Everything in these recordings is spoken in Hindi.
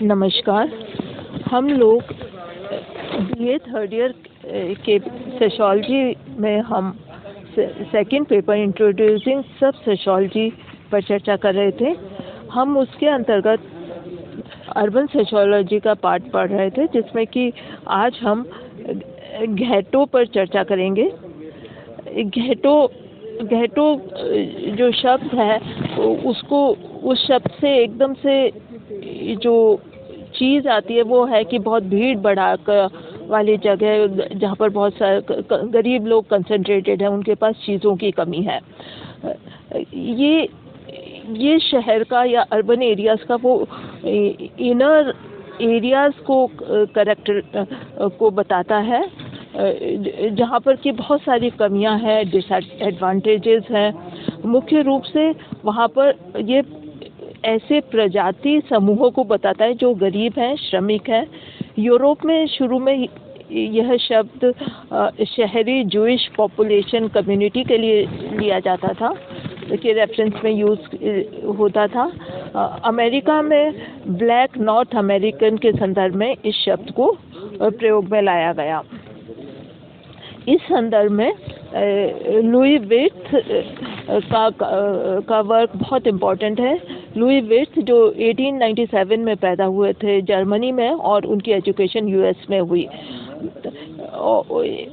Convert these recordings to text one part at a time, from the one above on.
नमस्कार। हम लोग बीए थर्ड ईयर के सोशियोलॉजी में हम सेकंड पेपर इंट्रोड्यूसिंग सब सोशियोलॉजी पर चर्चा कर रहे थे। हम उसके अंतर्गत अर्बन सोशियोलॉजी का पार्ट पढ़ रहे थे, जिसमें कि आज हम घेटो पर चर्चा करेंगे। घेटो जो शब्द है उसको उस शब्द से एकदम से जो चीज़ आती है वो है कि बहुत भीड़ भड़ाका वाली जगह, जहाँ पर बहुत सारे गरीब लोग कंसंट्रेटेड हैं, उनके पास चीज़ों की कमी है। ये शहर का या अर्बन एरियाज़ का वो इनर एरियाज़ को करेक्टर को बताता है, जहाँ पर कि बहुत सारी कमियां हैं, डिसएडवांटेजेस हैं। मुख्य रूप से वहाँ पर ये ऐसे प्रजाति समूहों को बताता है जो गरीब हैं, श्रमिक हैं। यूरोप में शुरू में यह शब्द शहरी जूइश पॉपुलेशन कम्युनिटी के लिए लिया जाता था, के रेफरेंस में यूज़ होता था। अमेरिका में ब्लैक नॉर्थ अमेरिकन के संदर्भ में इस शब्द को प्रयोग में लाया गया। इस संदर्भ में लुई विर्थ का वर्क बहुत इम्पोर्टेंट है। लुई विर्थ जो 1897 में पैदा हुए थे जर्मनी में, और उनकी एजुकेशन यूएस में हुई।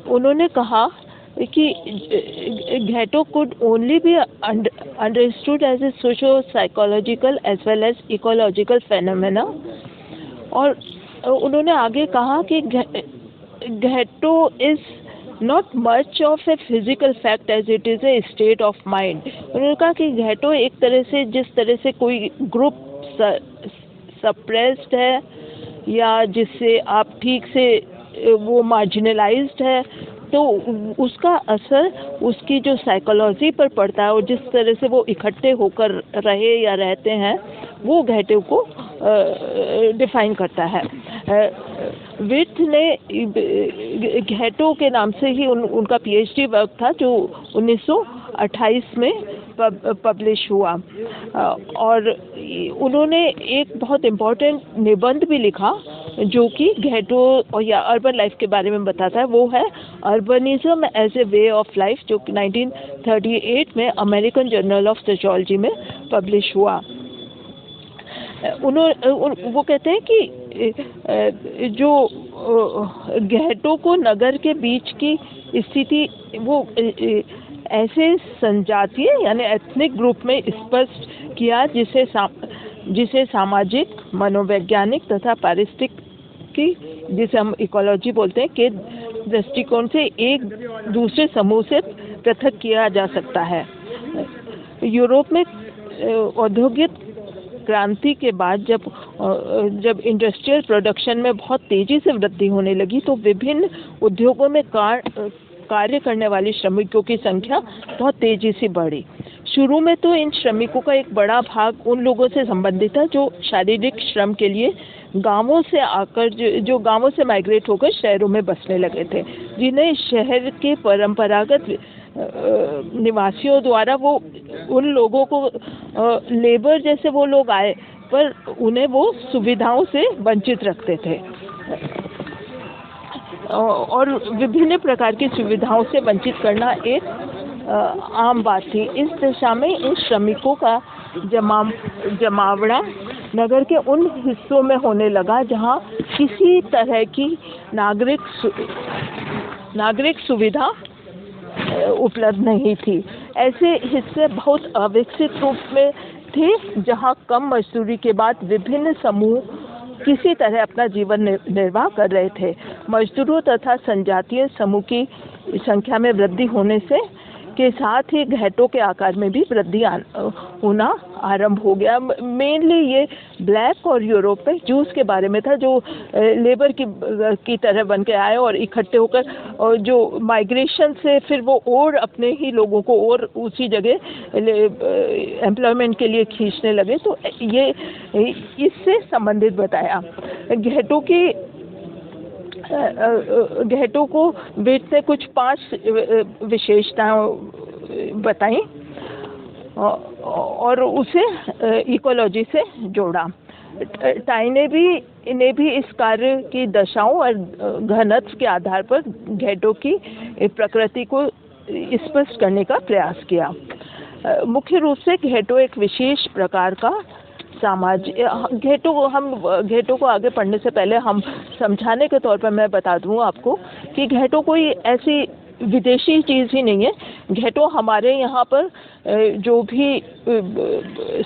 उन्होंने कहा कि ghetto could only be understood as a socio-psychological as well as ecological phenomena। और उन्होंने आगे कहा कि ghetto is not much of a physical fact as it is a state of mind। उन्होंने कहा कि घेटो एक तरह से, जिस तरह से कोई ग्रुप सप्रेस्ड है या जिससे आप ठीक से वो मार्जिनलाइज्ड है, तो उसका असर उसकी जो साइकोलॉजी पर पड़ता है और जिस तरह से वो इकट्ठे होकर रहे या रहते हैं, वो घेटो को डिफाइन करता है। विर्थ ने घेटो के नाम से ही उनका पीएचडी वर्क था, जो 1928 में पब्लिश हुआ। और उन्होंने एक बहुत इम्पोर्टेंट निबंध भी लिखा जो कि घेटो या अर्बन लाइफ के बारे में बताता है। वो है urbanism as a way of life, जो 1938 में अमेरिकन जर्नल ऑफ सोशियोलॉजी में पब्लिश हुआ। वो कहते हैं कि जो घेटो को नगर के बीच की स्थिति वो ऐसे संजातीय यानी एथनिक ग्रुप में स्पष्ट किया जिसे सामाजिक, मनोवैज्ञानिक तथा पारिस्थितिकी, जिसे हम इकोलॉजी बोलते हैं, के दृष्टिकोण से एक दूसरे समूह से पृथक किया जा सकता है। यूरोप में औद्योगिक क्रांति के बाद जब इंडस्ट्रियल प्रोडक्शन में बहुत तेज़ी से वृद्धि होने लगी, तो विभिन्न उद्योगों में कार्य करने वाले श्रमिकों की संख्या बहुत तेज़ी से बढ़ी। शुरू में तो इन श्रमिकों का एक बड़ा भाग उन लोगों से संबंधित था जो शारीरिक श्रम के लिए गांवों से आकर, जो गांवों से माइग्रेट होकर शहरों में बसने लगे थे, जिन्हें शहर के परंपरागत निवासियों द्वारा वो उन लोगों को लेबर जैसे वो लोग आए, पर उन्हें वो सुविधाओं से वंचित रखते थे और विभिन्न प्रकार की सुविधाओं से वंचित करना एक आम बात थी। इस दिशा में इन श्रमिकों का जमावड़ा नगर के उन हिस्सों में होने लगा जहां किसी तरह की नागरिक सुविधा उपलब्ध नहीं थी। ऐसे हिस्से बहुत अविकसित रूप में थे, जहां कम मजदूरी के बाद विभिन्न समूह किसी तरह अपना जीवन निर्वाह कर रहे थे। मजदूरों तथा संजातीय समूह की संख्या में वृद्धि होने से के साथ ही घेटो के आकार में भी वृद्धि होना आरंभ हो गया। मेनली ये ब्लैक और यूरोप में जूस के बारे में था, जो लेबर की तरह बन के आए और इकट्ठे होकर, और जो माइग्रेशन से फिर वो और अपने ही लोगों को और उसी जगह एम्प्लॉयमेंट के लिए खींचने लगे। तो ये इससे संबंधित बताया। घेटो को विर्थ ने कुछ 5 विशेषताएं बताई और उसे इकोलॉजी से जोड़ा। टाइने भी ने भी इस कार्य की दशाओं और घनत्व के आधार पर घेटों की प्रकृति को स्पष्ट करने का प्रयास किया। मुख्य रूप से घेटो एक विशेष प्रकार का घेटो को आगे पढ़ने से पहले हम समझाने के तौर पर मैं बता दूं आपको कि घेटो कोई ऐसी विदेशी चीज़ ही नहीं है। घेटो हमारे यहाँ पर जो भी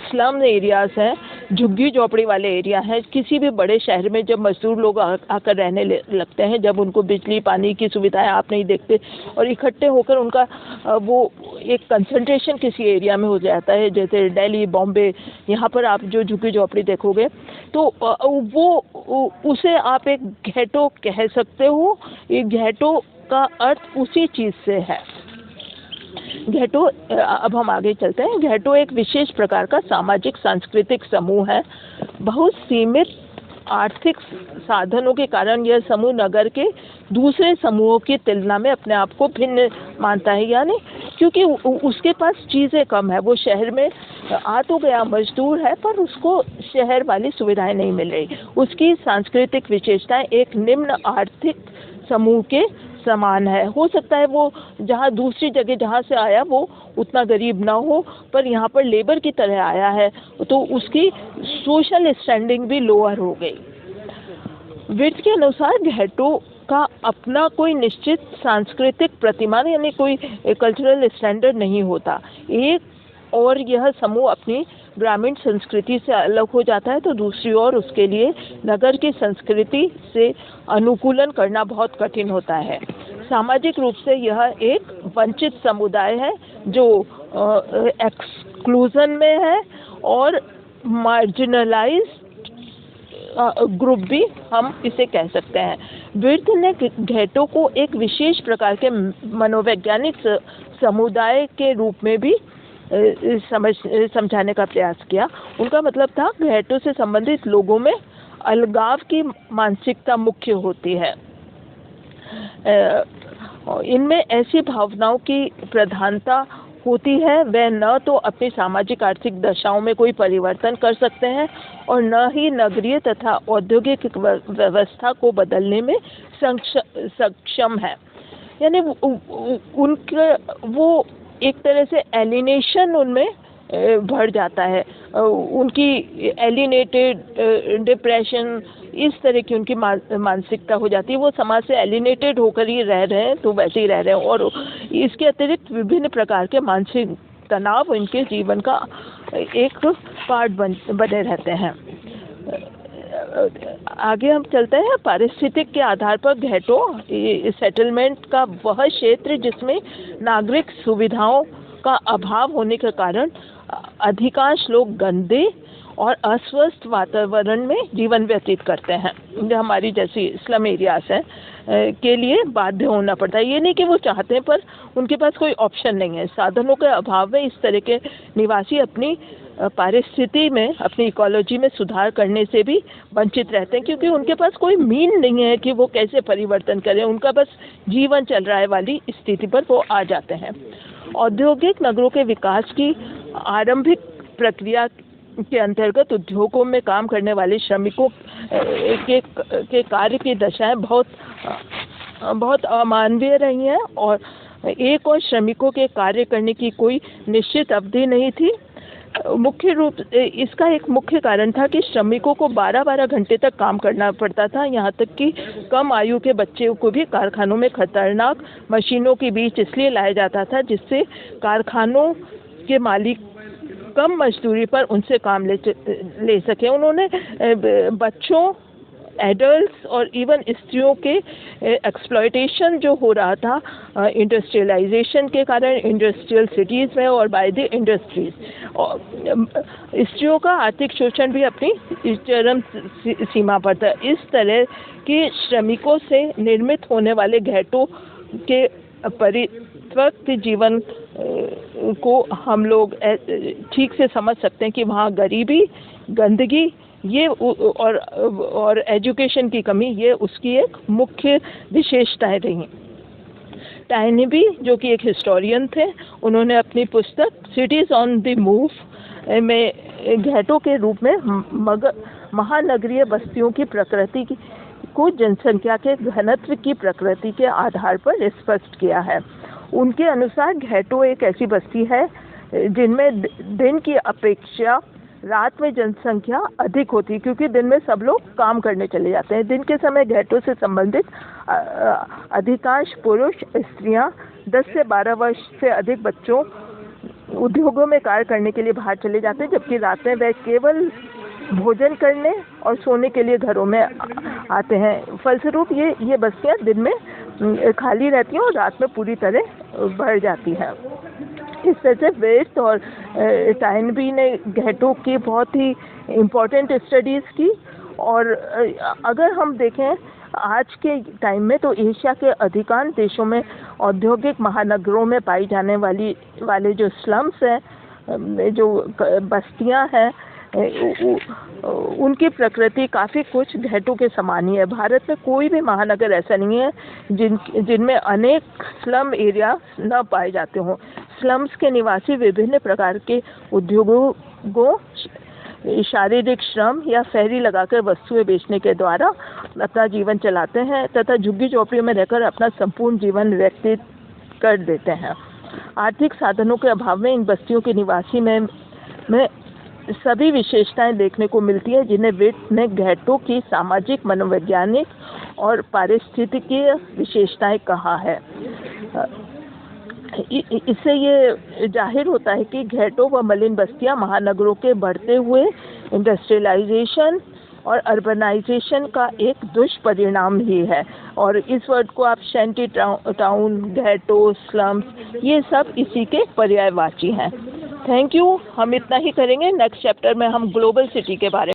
स्लम एरियाज़ हैं, झुग्गी झोपड़ी वाले एरिया हैं, किसी भी बड़े शहर में जब मजदूर लोग आकर रहने लगते हैं, जब उनको बिजली पानी की सुविधाएं आप नहीं देखते और इकट्ठे होकर उनका वो एक कंसंट्रेशन किसी एरिया में हो जाता है, जैसे दिल्ली, बॉम्बे, यहाँ पर आप जो झुग्गी झोपड़ी देखोगे तो वो उसे आप एक घेटो कह सकते हो। ये घेटो का अर्थ उसी चीज़ से है। घेटो, अब हम आगे चलते हैं। घेटो एक विशेष प्रकार का सामाजिक सांस्कृतिक समूह है। बहुत सीमित आर्थिक साधनों के कारण यह समूह नगर के दूसरे समूहों की तुलना में अपने आप को भिन्न मानता है, यानी क्योंकि उसके पास चीज़ें कम है। वो शहर में आ तो गया, मजदूर है, पर उसको शहर वाली सुविधाएं नहीं मिल रही। उसकी सांस्कृतिक विशेषताएं एक निम्न आर्थिक समूह के समान है। हो सकता है वो जहाँ दूसरी जगह जहाँ से आया वो उतना गरीब ना हो, पर यहाँ पर लेबर की तरह आया है तो उसकी सोशल स्टैंडिंग भी लोअर हो गई। विर्थ के अनुसार घेटो का अपना कोई निश्चित सांस्कृतिक प्रतिमान यानी कोई कल्चरल स्टैंडर्ड नहीं होता। एक और यह समूह अपनी ग्रामीण संस्कृति से अलग हो जाता है तो दूसरी ओर उसके लिए नगर की संस्कृति से अनुकूलन करना बहुत कठिन होता है। सामाजिक रूप से यह एक वंचित समुदाय है जो एक्सक्लूजन में है और मार्जिनलाइज्ड ग्रुप भी हम इसे कह सकते हैं। विर्थ ने घेटो को एक विशेष प्रकार के मनोवैज्ञानिक समुदाय के रूप में भी समझाने का प्रयास किया। उनका मतलब था घेटो से संबंधित लोगों में अलगाव की मानसिकता मुख्य होती है। इनमें ऐसी भावनाओं की प्रधानता होती है, वे न तो अपनी सामाजिक आर्थिक दशाओं में कोई परिवर्तन कर सकते हैं और न ही नगरीय तथा औद्योगिक व्यवस्था को बदलने में सक्षम है। यानी उनके वो एक तरह से एलिनेशन उनमें बढ़ जाता है। उनकी एलिनेटेड, डिप्रेशन, इस तरह की उनकी मानसिकता हो जाती है। वो समाज से एलिनेटेड होकर ही रह रहे हैं तो वैसे ही रह रहे हैं और इसके अतिरिक्त विभिन्न प्रकार के मानसिक तनाव इनके जीवन का एक पार्ट बने रहते हैं। आगे हम चलते हैं। पारिस्थितिक के आधार पर घेटो सेटलमेंट का वह क्षेत्र जिसमें नागरिक सुविधाओं का अभाव होने के कारण अधिकांश लोग गंदे और अस्वस्थ वातावरण में जीवन व्यतीत करते हैं, जो हमारी जैसी स्लम एरियाज हैं के लिए बाध्य होना पड़ता है। ये नहीं कि वो चाहते हैं, पर उनके पास कोई ऑप्शन नहीं है। साधनों के अभाव में इस तरह के निवासी अपनी पारिस्थिति में, अपनी इकोलॉजी में सुधार करने से भी वंचित रहते हैं, क्योंकि उनके पास कोई मीन नहीं है कि वो कैसे परिवर्तन करें। उनका बस जीवन चल रहा है वाली स्थिति पर वो आ जाते हैं। औद्योगिक नगरों के विकास की आरंभिक प्रक्रिया के अंतर्गत उद्योगों में काम करने वाले श्रमिकों के कार्य की दशाएं बहुत अमानवीय रही हैं और एक और श्रमिकों के कार्य करने की कोई निश्चित अवधि नहीं थी। इसका एक मुख्य कारण था कि श्रमिकों को 12-12 घंटे तक काम करना पड़ता था। यहाँ तक कि कम आयु के बच्चों को भी कारखानों में खतरनाक मशीनों के बीच इसलिए लाया जाता था जिससे कारखानों के मालिक कम मजदूरी पर उनसे काम ले सके। उन्होंने बच्चों, एडल्ट्स और इवन स्त्रियों के एक्सप्लॉयटेशन जो हो रहा था इंडस्ट्रियलाइजेशन के कारण इंडस्ट्रियल सिटीज़ में और बाय द इंडस्ट्रीज, और स्त्रियों का आर्थिक शोषण भी अपनी चरम सीमा पर था। इस तरह के श्रमिकों से निर्मित होने वाले घेटों के परित्यक्त जीवन को हम लोग ठीक से समझ सकते हैं कि वहाँ गरीबी, गंदगी ये और एजुकेशन की कमी ये उसकी एक मुख्य विशेषताएं रही। टाइनेबी, जो कि एक हिस्टोरियन थे, उन्होंने अपनी पुस्तक सिटीज़ ऑन द मूव में घेटों के रूप में महानगरीय बस्तियों की प्रकृति को जनसंख्या के घनत्व की प्रकृति के आधार पर स्पष्ट किया है। उनके अनुसार घेटो एक ऐसी बस्ती है जिनमें दिन की अपेक्षा रात में जनसंख्या अधिक होती है, क्योंकि दिन में सब लोग काम करने चले जाते हैं। दिन के समय घेटो से संबंधित अधिकांश पुरुष, स्त्रियां, 10 से 12 वर्ष से अधिक बच्चों उद्योगों में कार्य करने के लिए बाहर चले जाते हैं, जबकि रात में वह केवल भोजन करने और सोने के लिए घरों में आते हैं। फलस्वरूप ये बस्तियां दिन में खाली रहती हैं और रात में पूरी तरह भर जाती हैं। इस तरह से वेस्ट और टाइनबी ने घेटो की बहुत ही इम्पोर्टेंट स्टडीज़ की। और अगर हम देखें आज के टाइम में, तो एशिया के अधिकांश देशों में औद्योगिक महानगरों में पाई जाने वाले जो स्लम्स हैं, जो बस्तियां हैं, उनकी प्रकृति काफ़ी कुछ घेटो के समान ही है। भारत में कोई भी महानगर ऐसा नहीं है जिनमें अनेक स्लम एरिया न पाए जाते हों। स्लम्स के निवासी विभिन्न प्रकार के उद्योगों, शारीरिक श्रम या फेरी लगाकर वस्तुएं बेचने के द्वारा अपना जीवन चलाते हैं तथा झुग्गी झोपड़ियों में रहकर अपना संपूर्ण जीवन व्यतीत कर देते हैं। आर्थिक साधनों के अभाव में इन बस्तियों के निवासी में सभी विशेषताएं देखने को मिलती हैं जिन्हें विट ने घेटो की सामाजिक, मनोवैज्ञानिक और पारिस्थितिकीय विशेषताएं कहा है। इससे ये जाहिर होता है कि घेटो व मलिन बस्तियां महानगरों के बढ़ते हुए इंडस्ट्रियलाइजेशन और अर्बनाइजेशन का एक दुष्परिणाम ही है। और इस वर्ड को आप शैंटी टाउन, घेटो, स्लम्स, ये सब इसी के पर्यायवाची हैं। Thank you. हम इतना ही करेंगे। नेक्स्ट चैप्टर में हम ग्लोबल सिटी के बारे में